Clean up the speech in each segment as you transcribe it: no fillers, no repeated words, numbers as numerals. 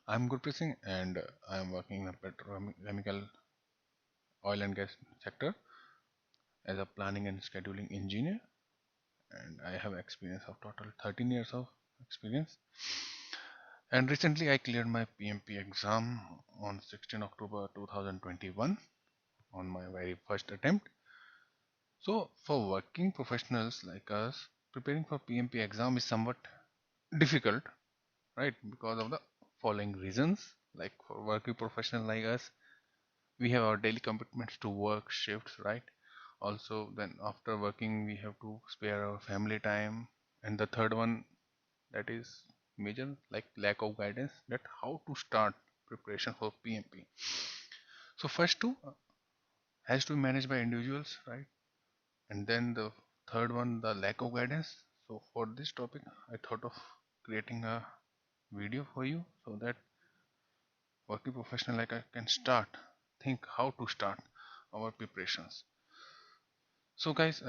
I'm Gurpreet Singh and I am working in the petrochemical oil and gas sector as a planning and scheduling engineer, and I have experience of total 13 years of experience. And recently I cleared my PMP exam on 16 October 2021 on my very first attempt. So for working professionals like us, preparing for PMP exam is somewhat difficult, right? Because of the following reasons. Like for working professional like us, we have our daily commitments to work shifts, right? Also then after working we have to spare our family time, and the third one, that is major, like lack of guidance that how to start preparation for PMP. So first two has to be managed by individuals, right? And then the third one, the lack of guidance. So for this topic I thought of creating a video for you so that working professional like I can start think how to start our preparations. So guys,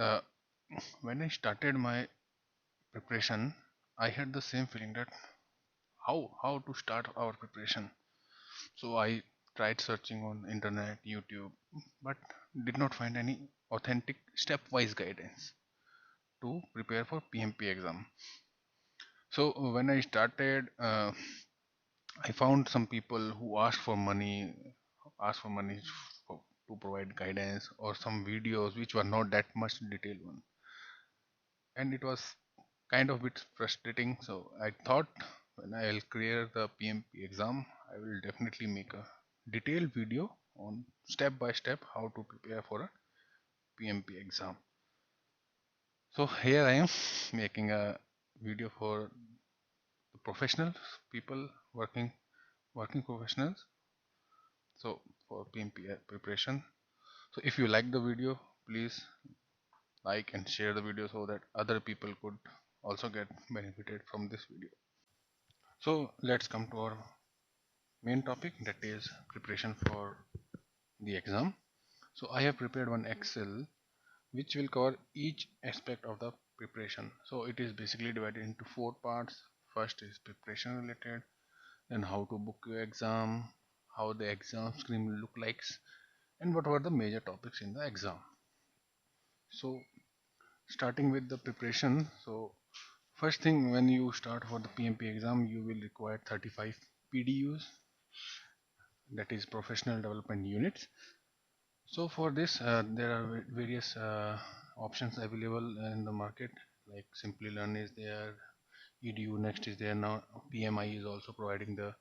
when I started my preparation, I had the same feeling that how to start our preparation. So I tried searching on internet, YouTube, but did not find any authentic stepwise guidance to prepare for PMP exam. So when I started, I found some people who asked for money to provide guidance, or some videos which were not that much detailed one, and it was kind of bit frustrating. So I thought when I'll clear the PMP exam, I will definitely make a detailed video on step by step how to prepare for a PMP exam. So here I am making a video for the professionals, people working professionals. So for PMP preparation. So if you like the video, please like and share the video so that other people could also get benefited from this video. So let's come to our main topic, that is preparation for the exam. So I have prepared one Excel which will cover each aspect of the preparation. So it is basically divided into four parts. First is preparation related, then how to book your exam, how the exam screen will look like, and what were the major topics in the exam. So starting with the preparation, so first thing, when you start for the PMP exam, you will require 35 PDUs, that is professional development units. So for this, there are various options available in the market, like Simply Learn is there, EDU Next is there. Now PMI is also providing the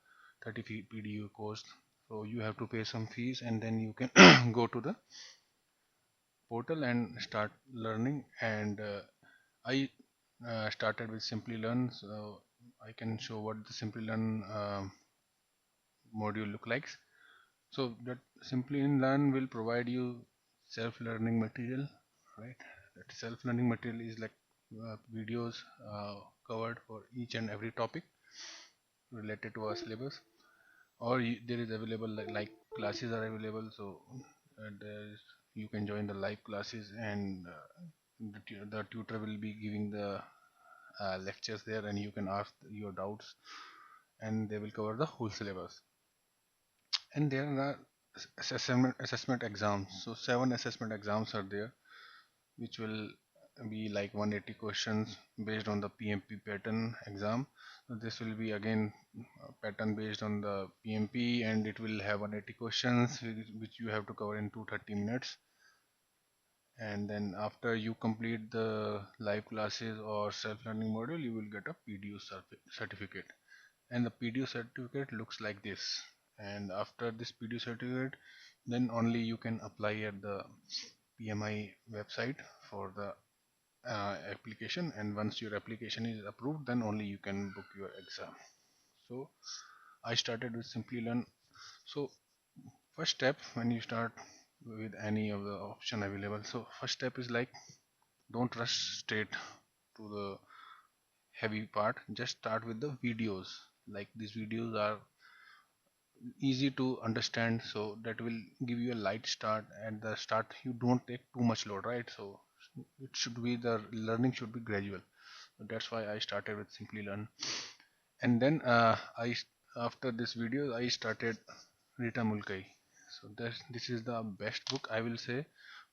30 PDU course. So you have to pay some fees and then you can go to the portal and start learning. And I started with Simply Learn, so I can show what the Simply Learn module look like. So that Simply Learn will provide you self-learning material, right? That self-learning material is like videos covered for each and every topic related to our syllabus, or there is available like classes are available. So you can join the live classes, and the tutor will be giving the lectures there, and you can ask your doubts, and they will cover the whole syllabus. And there are assessment exams. So 7 assessment exams are there, which will be like 180 questions based on the PMP pattern exam. So this will be again pattern based on the PMP, and it will have 180 questions which you have to cover in 230 minutes. And then after you complete the live classes or self-learning module, you will get a PDU certificate, and the PDU certificate looks like this. And after this PDU certificate, then only you can apply at the PMI website for the application, and once your application is approved, then only you can book your exam. So I started with Simply Learn. So first step, when you start with any of the option available, so first step is like, don't rush straight to the heavy part, just start with the videos. Like these videos are easy to understand, so that will give you a light start. At the start you don't take too much load, right? So it should be, the learning should be gradual. So that's why I started with Simply Learn. And then after this video I started Rita Mulkai. So this is the best book I will say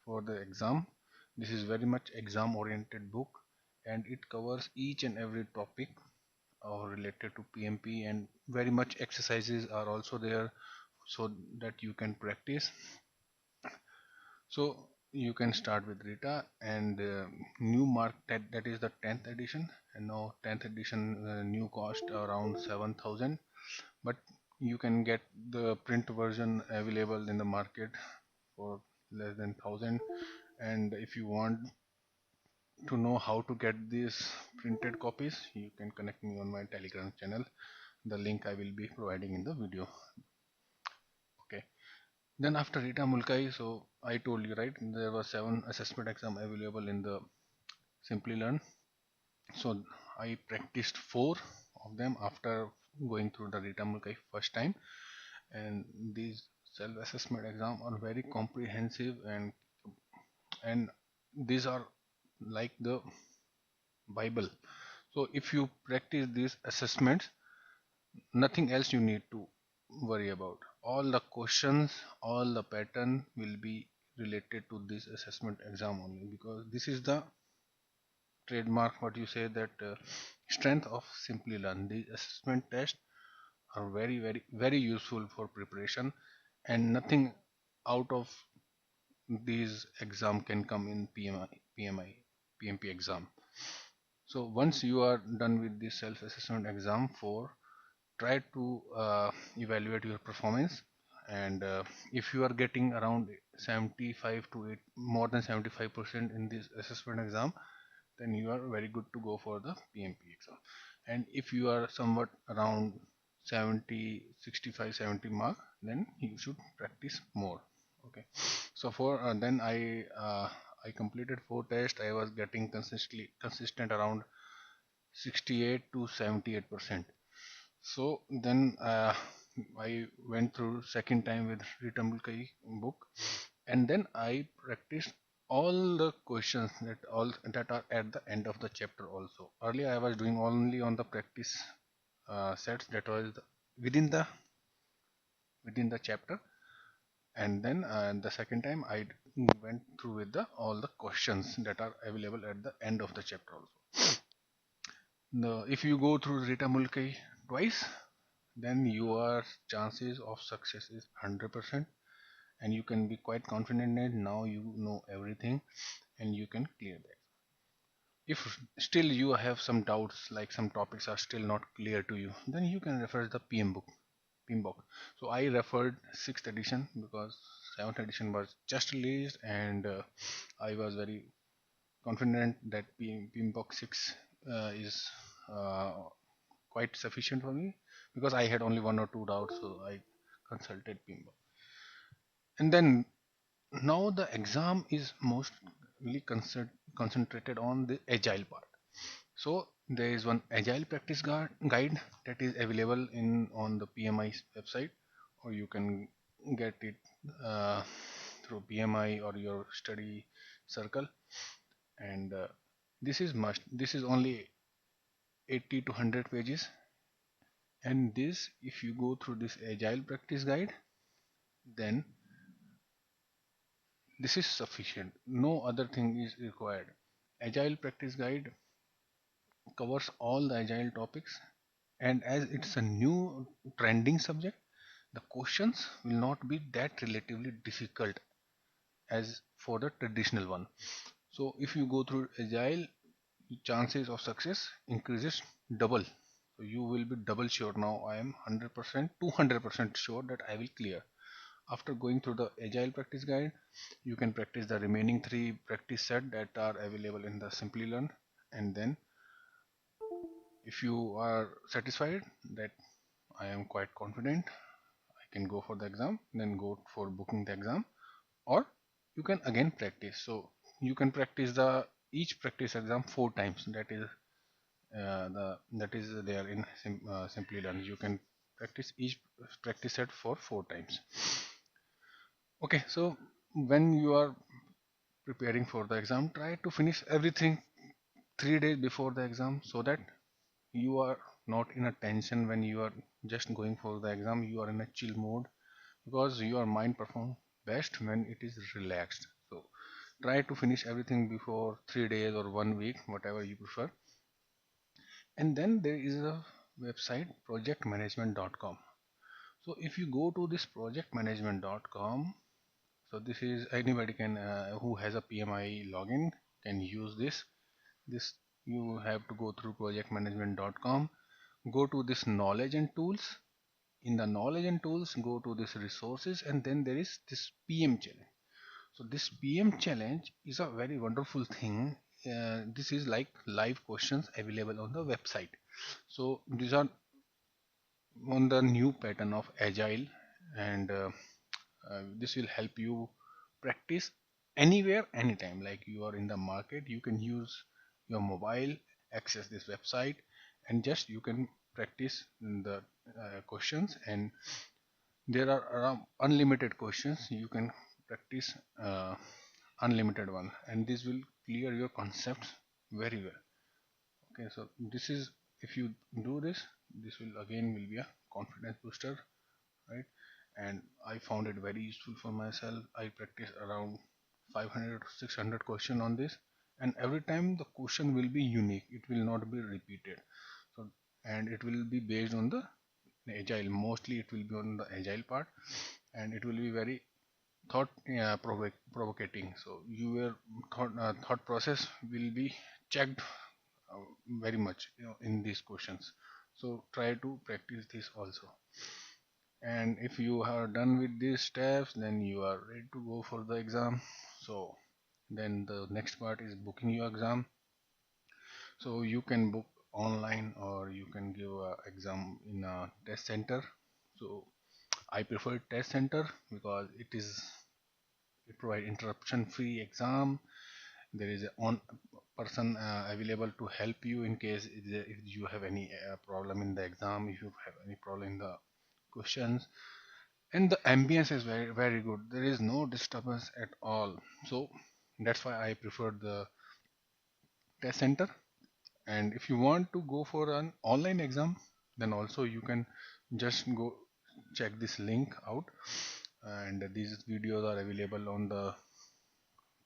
for the exam. This is very much exam oriented book, and it covers each and every topic related to PMP, and very much exercises are also there so that you can practice. So you can start with Rita, and new mark that is the 10th edition, and now 10th edition new cost around 7,000, but you can get the print version available in the market for less than 1,000. And if you want to know how to get these printed copies, you can connect me on my Telegram channel. The link I will be providing in the video. Okay. Then after Rita Mulkai, so I told you right, there were 7 assessment exam available in the Simply Learn. So I practiced 4 of them after going through the Rita Mulkai first time, and these self-assessment exam are very comprehensive, and these are like the Bible. So if you practice these assessments, nothing else you need to worry about. All the questions, all the pattern will be related to this assessment exam only, because this is the trademark, what you say, that strength of Simply Learn. These assessment tests are very useful for preparation, and nothing out of these exam can come in PMP exam. So once you are done with this self-assessment exam 4, try to evaluate your performance, and if you are getting around 75 to 8, more than 75% in this assessment exam, then you are very good to go for the PMP exam. And if you are somewhat around 70, 65, 70 mark, then you should practice more. Okay, so for then I completed 4 tests. I was getting consistent around 68 to 78%. So then I went through second time with Rita Mulkai book, and then I practiced all the questions that are at the end of the chapter also. Earlier I was doing only on the practice sets that was within the chapter, and then the second time I went through with the all the questions that are available at the end of the chapter also. If you go through Rita Mulkai twice, then your chances of success is 100%, and you can be quite confident that now you know everything and you can clear that. If still you have some doubts, like some topics are still not clear to you, then you can refer the PM book. So I referred 6th edition because 7th edition was just released, and I was very confident that PM book 6 is uh, quite sufficient for me, because I had only 1 or 2 doubts, so I consulted PM book. And then now the exam is mostly concentrated on the agile part. So there is one agile practice guide that is available in on the PMI website, or you can get it uh, through PMI or your study circle. And this is only 80 to 100 pages, and this, if you go through this agile practice guide, then this is sufficient. No other thing is required. Agile practice guide covers all the agile topics, and as it's a new trending subject, the questions will not be that relatively difficult as for the traditional one. So if you go through agile, chances of success increases double. So you will be double sure. Now I am 100%, 200% sure that I will clear. After going through the agile practice guide, you can practice the remaining 3 practice set that are available in the Simply Learn, and then if you are satisfied that I am quite confident I can go for the exam, then go for booking the exam, or you can again practice. So you can practice the each practice exam 4 times. That is there in Simply Learn. You can practice each practice set for 4 times. Okay, so when you are preparing for the exam, try to finish everything 3 days before the exam, so that you are not in a tension when you are just going for the exam, you are in a chill mode, because your mind performs best when it is relaxed. So try to finish everything before 3 days or 1 week, whatever you prefer. And then there is a website projectmanagement.com. So if you go to this projectmanagement.com, so this is anybody can who has a PMI login can use this. You have to go through projectmanagement.com, go to this knowledge and tools. In the knowledge and tools, go to this resources, and then there is this PM challenge. So this PM challenge is a very wonderful thing. This is like live questions available on the website. So these are on the new pattern of agile, and this will help you practice anywhere, anytime. Like you are in the market, you can use your mobile, access this website, and just you can practice the questions. And there are around unlimited questions. You can practice unlimited one, and this will clear your concepts very well. Okay, so this is, if you do this, this will again will be a confidence booster, right? And I found it very useful for myself. I practice around 500 to 600 question on this, and every time the question will be unique, it will not be repeated. So, and it will be based on the agile, mostly it will be on the agile part, and it will be very thought provocating. So your thought process will be checked uh, very much, in these questions. So try to practice this also. And if you are done with these steps, then you are ready to go for the exam. So then the next part is booking your exam. So you can book online, or you can give a exam in a test center. So I prefer test center because it provide interruption free exam. There is a on person available to help you in case if you have any problem in the exam, if you have any problem in the questions. And the ambience is very good. There is no disturbance at all. So that's why I prefer the test center. And if you want to go for an online exam, then also you can just go check this link out. And these videos are available on the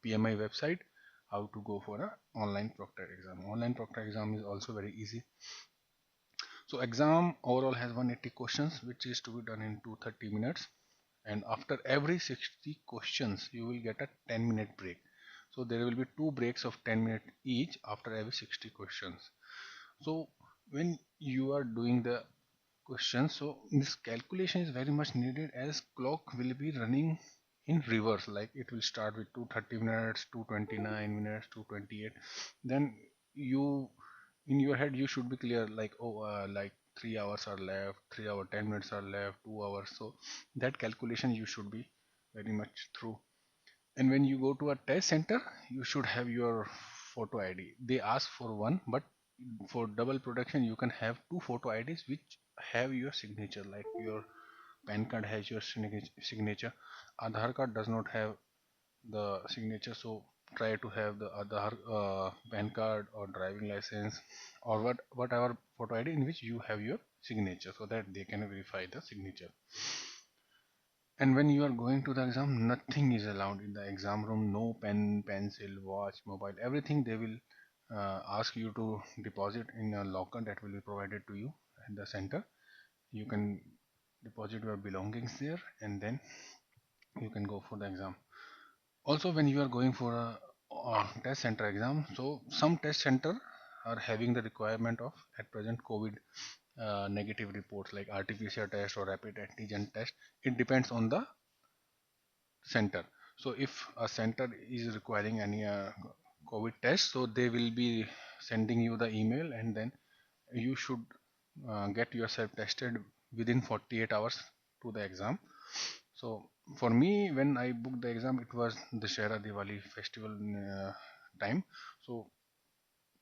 PMI website, how to go for a online proctor exam. Online proctor exam is also very easy. So exam overall has 180 questions, which is to be done in 230 minutes. And after every 60 questions, you will get a 10-minute break. So there will be two breaks of 10 minutes each after every 60 questions. So when you are doing the questions, so this calculation is very much needed, as clock will be running in reverse. Like it will start with 230 minutes, 229 minutes, 228. Then you, in your head, you should be clear, like, oh, like 3 hours are left, 3 hour 10 minutes are left, 2 hours. So that calculation you should be very much through. And when you go to a test center, you should have your photo ID. They ask for one, but for double protection you can have two photo IDs which have your signature. Like your PAN card has your signature, Aadhaar card does not have the signature. So try to have the Aadhaar, PAN card or driving license, or whatever photo ID in which you have your signature, so that they can verify the signature. And when you are going to the exam, nothing is allowed in the exam room. No pen, pencil, watch, mobile, everything they will ask you to deposit in a locker that will be provided to you at the center. You can deposit your belongings there, and then you can go for the exam. Also, when you are going for a test center exam, so some test center are having the requirement of at present COVID negative reports, like RT-PCR test or rapid antigen test. It depends on the center. So if a center is requiring any COVID test, so they will be sending you the email, and then you should get yourself tested within 48 hours to the exam. So for me, when I booked the exam, it was the Shara Diwali festival time. So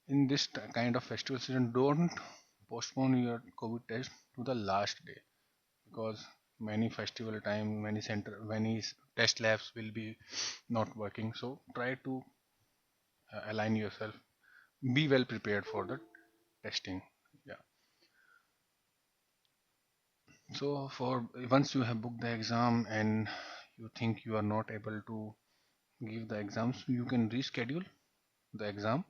in this kind of festival season, don't postpone your COVID test to the last day, because many festival time, many test labs will be not working. So try to align yourself, be well prepared for the testing. Yeah. So for once you have booked the exam and you think you are not able to give the exams, you can reschedule the exam.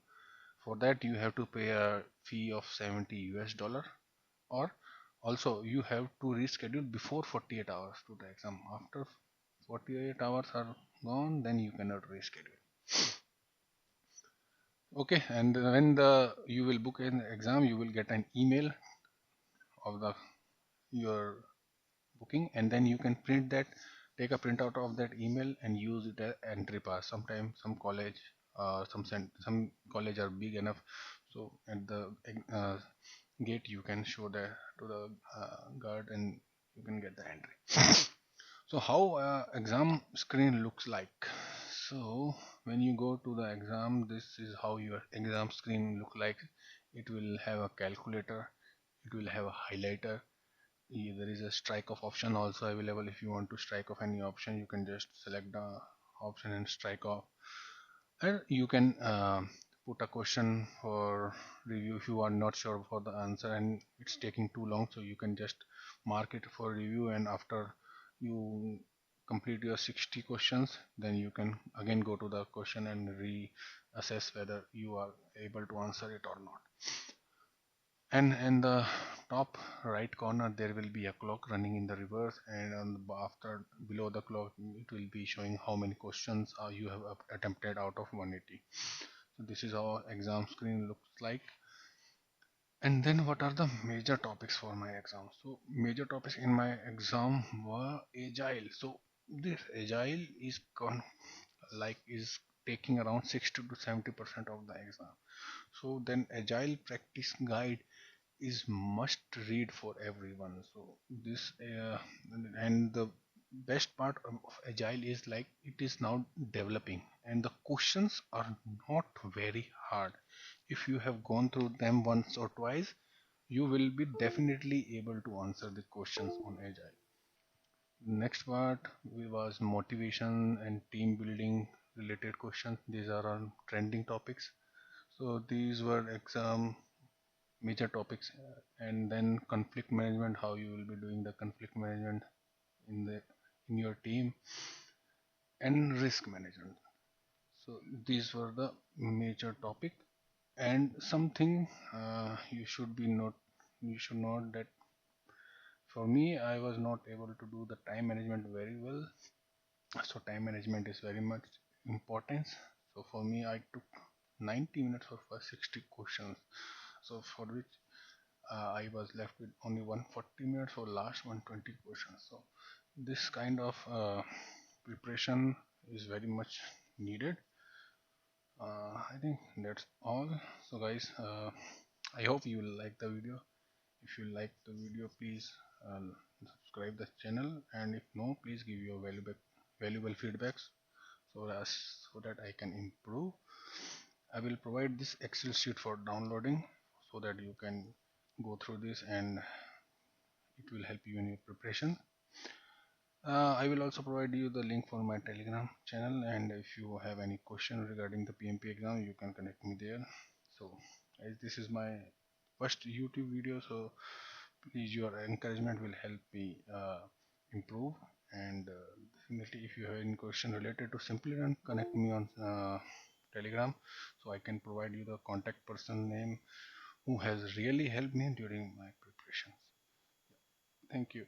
For that you have to pay a fee of 70 US dollar, or also you have to reschedule before 48 hours to the exam. After 48 hours are gone, then you cannot reschedule. Okay, and when the you will book an exam, you will get an email of the your booking, and then you can print that, take a printout of that email and use it as entry pass. Sometimes some college are big enough, so at the uh, gate you can show that to the guard and you can get the entry. So how exam screen looks like. So when you go to the exam, this is how your exam screen look like. It will have a calculator, it will have a highlighter. There is a strike off option also available. If you want to strike off any option, you can just select the option and strike off. And you can put a question for review if you are not sure for the answer and it's taking too long, so you can just mark it for review, and after you complete your 60 questions, then you can again go to the question and reassess whether you are able to answer it or not. And in the top right corner there will be a clock running in the reverse, and on the, after below the clock it will be showing how many questions you have attempted out of 180. So this is how exam screen looks like. And then what are the major topics for my exam? So major topics in my exam were agile. So this agile is is taking around 60 to 70% of the exam. So then agile practice guide is must read for everyone. So this and the best part of agile is like it is now developing and the questions are not very hard. If you have gone through them once or twice, you will be definitely able to answer the questions on agile. Next part was motivation and team building related questions. These are on trending topics. So these were exam major topics. And then conflict management, how you will be doing the conflict management in the in your team, and risk management. So these were the major topic. And something you should note that for me I was not able to do the time management very well. So time management is very much important. So for me I took 90 minutes for first 60 questions, so for which I was left with only 140 minutes for last 120 questions. So this kind of preparation is very much needed. I think that's all. So guys, I hope you will like the video. If you like the video, please subscribe the channel, and if no, please give your valuable feedbacks so that I can improve. I will provide this Excel sheet for downloading so that you can go through this and it will help you in your preparation. I will also provide you the link for my Telegram channel, and if you have any question regarding the PMP exam, you can connect me there. So as this is my first YouTube video, so please your encouragement will help me improve. And definitely if you have any question related to simply run, connect me on Telegram, so I can provide you the contact person name who has really helped me during my preparations. Thank you.